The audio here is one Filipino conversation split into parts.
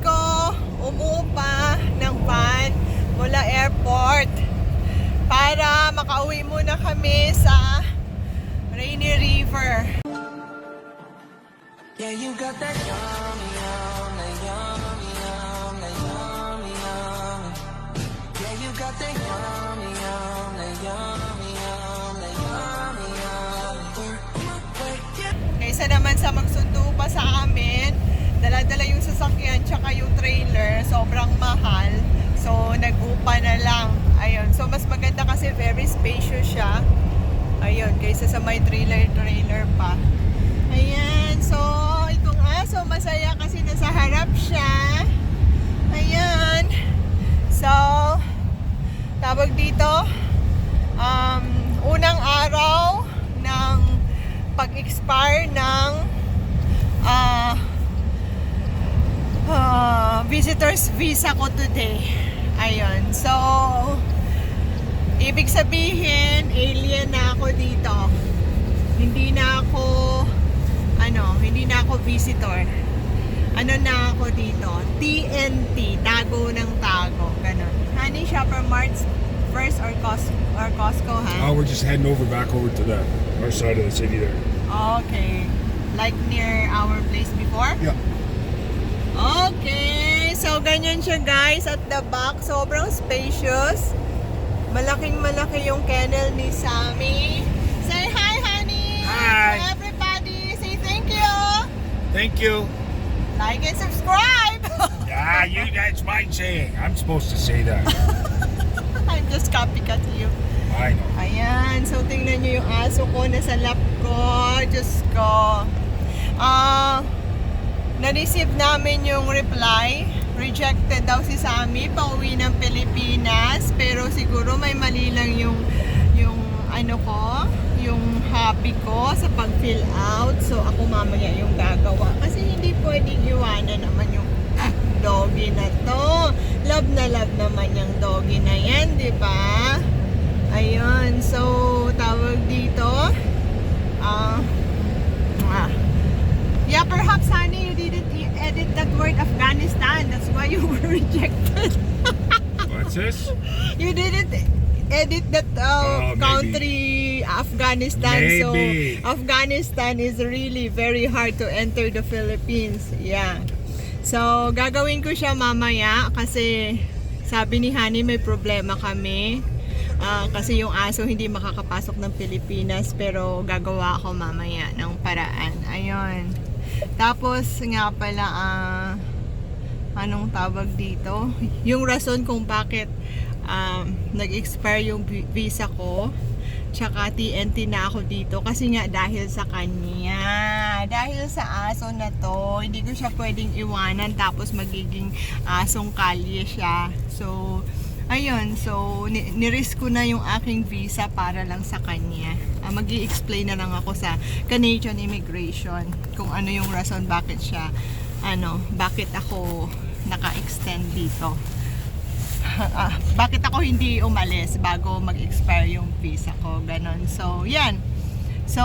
ko umupa ng van mula airport para makauwi muna kami sa Rainy River. Yeah, you got that yummy, yum, that yummy, yum, that yummy, yum. Yeah, you got that yummy, yum, that yummy, yum, that yummy, yum. Kaysa naman sa magsundo pa sa amin, dala-dala yung sasakyan tsaka yung trailer, sobrang mahal. So, nag-upa na lang. Ayun. So, mas maganda kasi very spacious siya. Ayun, kaysa sa may trailer pa. Ayan. So, itong aso, masaya kasi nasa harap siya. Ayan. So, tawag dito, unang araw ng pag-expire ng visitor's visa ko today. Ayun. So, ibig sabihin, alien na ako dito. Hindi na ako visitor. Ano na ako dito? TNT, tago ng tago, ganun. Honey, Shopper Marts first or Costco, ha? We're just heading back over to our side of the city there. Okay. Like near our place before? Yeah. Okay. So, ganyan siya, guys. At the back, sobrang spacious. Malaking-malaki yung kennel ni Sammy. Say hi, honey! Hi! Everybody, say thank you! Thank you. Like and subscribe! That's my saying. I'm supposed to say that. I'm just copycat you. I know. Ayan, so tingnan nyo yung aso ko nasa lap ko. Diyos ko. Na-receive namin yung reply. Rejected daw si Sammy pauwi ng Pilipinas. Pero siguro may mali lang yung hobby ko sa pag-fill out. So ako mamaya yung gagawa. Kasi hindi pwedeng iwanan naman yung doggy na to. Love na love naman yung doggy na yan, di ba? Ayun, so tawag dito. Yeah, perhaps, honey, you didn't edit that word Afghanistan. That's why you were rejected. What's this? You didn't edit that country, Afghanistan. Maybe. So, Afghanistan is really very hard to enter the Philippines. Yeah. So, gagawin ko siya mamaya kasi sabi ni Honey may problema kami. Kasi yung aso hindi makakapasok ng Pilipinas, pero gagawa ako mamaya ng paraan. Ayun. Tapos nga pala, anong tawag dito? Yung rason kung bakit nag-expire yung visa ko, tsaka TNT na ako dito, kasi nga dahil sa kanya. Dahil sa aso na to, hindi ko siya pwedeng iwanan tapos magiging asong kalye siya. So, ayun, so nirisk ko na yung aking visa para lang sa kanya. Mag-i-explain na lang ako sa Canadian Immigration kung ano yung rason bakit siya, bakit ako naka-extend dito. Bakit ako hindi umalis bago mag-expire yung visa ko, ganon. So, yan. So,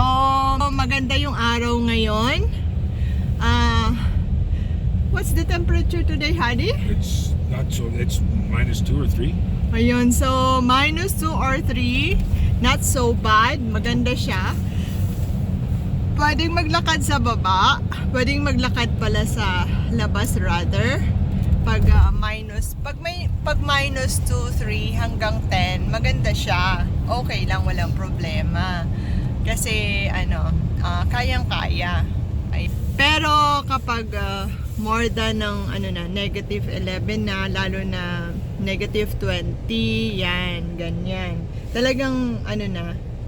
maganda yung araw ngayon. What's the temperature today, honey? It's not so. It's -2 or 3. Ayun, so -2 or 3, not so bad, maganda siya. Pwedeng maglakad sa baba, pwedeng maglakad pala sa labas rather. Pag -2, 3 hanggang 10, maganda siya. Okay lang, walang problema. Kasi kayang-kaya. Pero kapag more than ng -11 na, lalo na -20, yan, ganyan. Talagang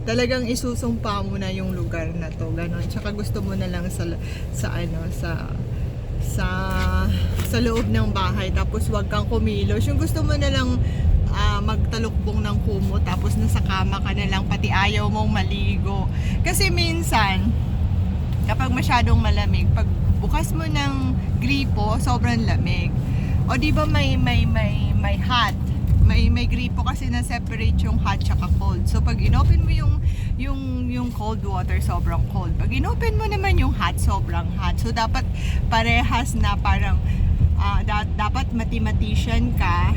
talagang isusumpa mo na yung lugar na to, ganon. Tsaka gusto mo na lang sa loob ng bahay, tapos wag kang kumilos. Yung gusto mo na lang magtalukbong ng kumot, tapos nasa kama ka na lang, pati ayaw mong maligo. Kasi minsan kapag masyadong malamig, pag bukas mo ng gripo, sobrang lamig. O di ba may hot, may gripo kasi na separate yung hot tsaka cold. So pag inopen mo yung cold water, sobrang cold. Pag inopen mo naman yung hot, sobrang hot. So dapat parehas na, parang dapat mathematician ka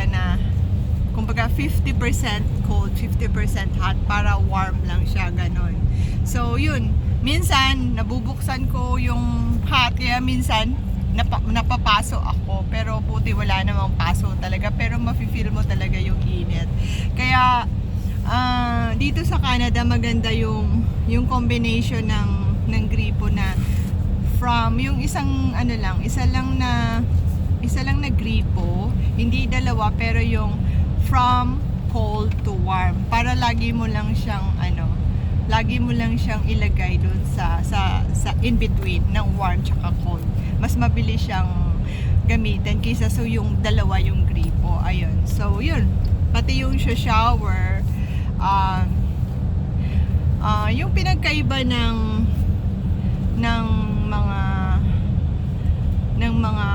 na kumbaga 50% cold, 50% hot para warm lang siya, ganon. So yun, minsan nabubuksan ko yung hot, kaya minsan napapaso ako, pero buti wala namang paso talaga, pero mafe-feel mo talaga yung init. Kaya dito sa Canada maganda yung combination ng gripo na from yung isa lang na gripo, hindi dalawa, pero yung from cold to warm, para lagi mo lang siyang ilagay doon sa in between ng warm tsaka cold. Mas mabilis siyang gamitin kaysa yung dalawa yung gripo. Ayun. So yun, pati yung shower, yung pinagkaiba ng mga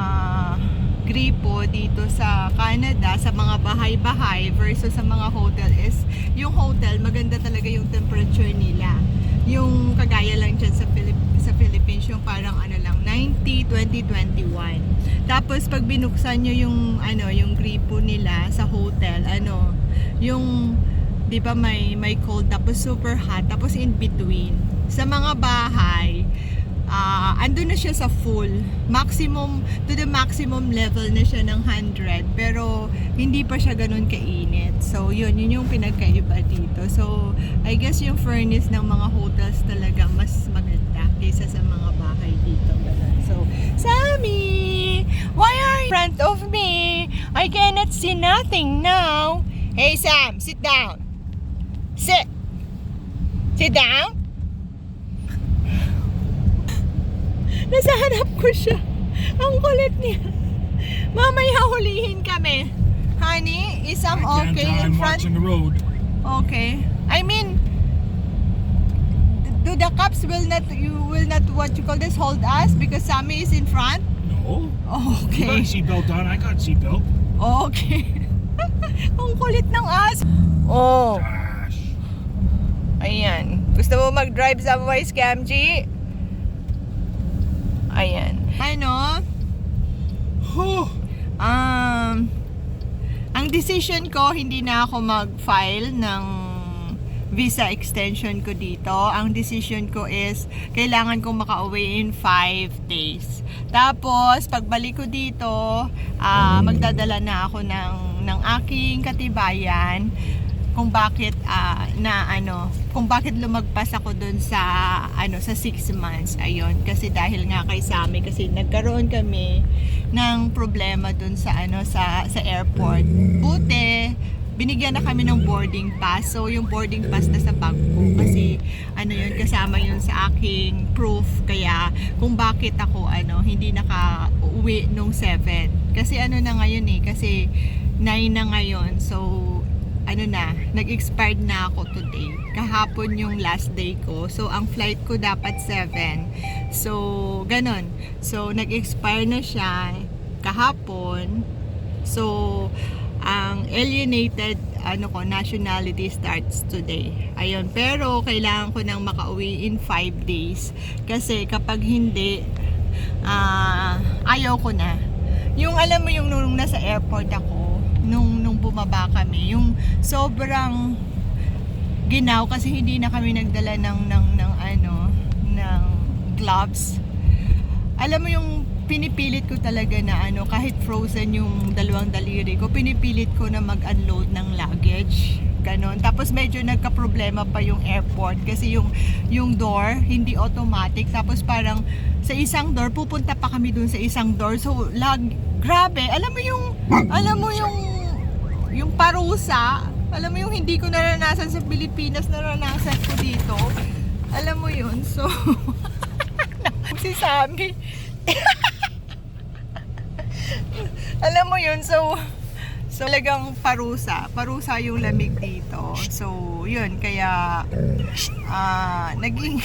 gripo dito sa Canada, sa mga bahay-bahay versus sa mga hotel is, yung hotel maganda talaga yung temperature nila. Yung kagaya lang dyan sa Philippines, yung parang 90, 20, 21. Tapos pag binuksan nyo yung gripo nila sa hotel, yung 'di ba may cold, tapos super hot, tapos in between. Sa mga bahay, andun na siya sa full to the maximum level na siya ng 100, pero hindi pa siya ganun kainit. So yun yung pinagkaiba dito. So I guess yung furnace ng mga hotels talaga mas maganda kaysa sa mga bahay dito. So Sammy, why are you in front of me? I cannot see nothing now. Hey Sam, sit down. Sit down. Nasa harap ko siya. Ang kulit niya. Mamaya hulihin kami. Honey, is Sam okay in I'm front? watching the road. Okay. I mean, do the cops will not what you call this, hold us because Sammy is in front? No. You Okay. got a seatbelt on. I got a seatbelt. Okay. Ang kulit ng as. Oh. Gosh. Ayan. Gusto mo mag-drive sa voice cam, G? Ayan. Ang decision ko, hindi na ako mag-file ng visa extension ko dito. Ang decision ko is, kailangan kong makauwi in 5 days. Tapos, pagbalik ko dito, magdadala na ako ng aking katibayan kung bakit kung bakit lumagpas ako dun sa 6 months. Ayun, kasi dahil nga kay Sammy, kasi nagkaroon kami ng problema dun sa airport. Buti binigyan na kami ng boarding pass. So yung boarding pass na sa bag ko, kasi yun, kasama yun sa aking proof, kaya kung bakit ako hindi naka-uwi nung 7. Kasi na ngayon kasi 9 na ngayon. So nag-expired na ako today. Kahapon yung last day ko. So, ang flight ko dapat 7. So, ganon. So, nag-expire na siya kahapon. So, ang alienated nationality starts today. Ayun. Pero, kailangan ko nang makauwi in 5 days. Kasi, kapag hindi, ayaw ko na. Yung, alam mo yung nung nasa airport ako, nung bumaba kami, yung sobrang ginaw kasi hindi na kami nagdala ng gloves. Alam mo yung pinipilit ko talaga na kahit frozen yung dalawang daliri ko, pinipilit ko na mag-unload ng luggage. Ganon. Tapos medyo nagka-problema pa yung airport kasi yung door hindi automatic, tapos parang sa isang door pupunta pa kami dun sa isang door, so grabe. Alam mo yung parusa, alam mo yung hindi ko naranasan sa Pilipinas, naranasan ko dito. Alam mo yun, so si Sammy alam mo yun, so talagang parusa yung lamig dito. So yun, kaya naging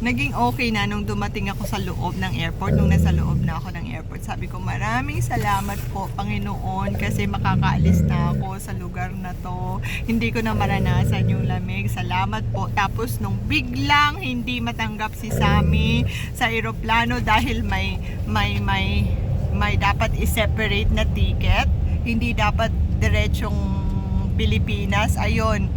naging okay na nung dumating ako sa loob ng airport, nung nasa loob na ako ng airport. Sabi ko, maraming salamat po, Panginoon, kasi makakaalis na ako sa lugar na to. Hindi ko na maranasan yung lamig. Salamat po. Tapos nung biglang hindi matanggap si Sammy sa eroplano dahil may dapat i-separate na ticket, hindi dapat diretsong Pilipinas, ayun,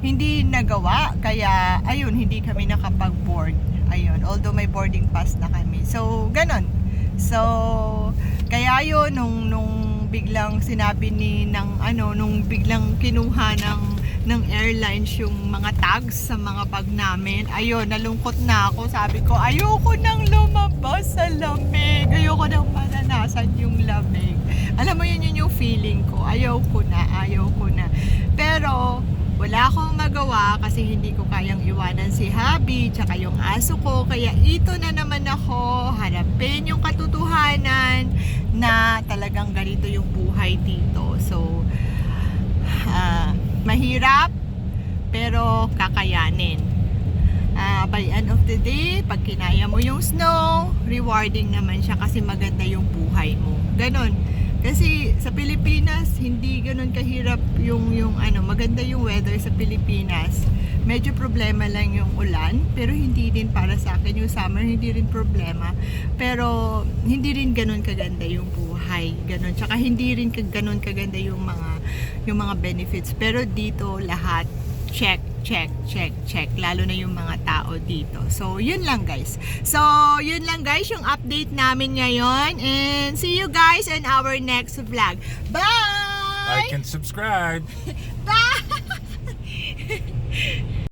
hindi nagawa, kaya ayun, hindi kami nakapag-board, ayun, although may boarding pass na kami, so ganon. So kaya yun, nung biglang sinabi nung biglang kinuha ng airlines yung mga tags sa mga bag namin, ayun, nalungkot na ako. Sabi ko, ayoko nang lumabas sa lamig, ayoko nang maranasan yung lamig. Alam mo, yun yung feeling ko, ayoko na. Pero wala akong magawa kasi hindi ko kayang iwanan si Habi tsaka yung aso ko, kaya ito na naman ako, harapin yung katotohanan na talagang ganito yung buhay dito. So mahirap pero kakayanin. By end of the day, pag kinaya mo yung snow, rewarding naman siya kasi maganda yung buhay mo. Ganon. Kasi sa Pilipinas, hindi ganon kahirap yung maganda yung weather sa Pilipinas. Medyo problema lang yung ulan, pero hindi din para sa akin yung summer, hindi rin problema. Pero hindi rin ganon kaganda yung buhay, ganon. Tsaka hindi rin ganon kaganda yung mga benefits. Pero dito lahat check, lalo na yung mga tao dito. So, yun lang guys. Yung update namin ngayon, and see you guys in our next vlog. Bye! Like and subscribe. Bye!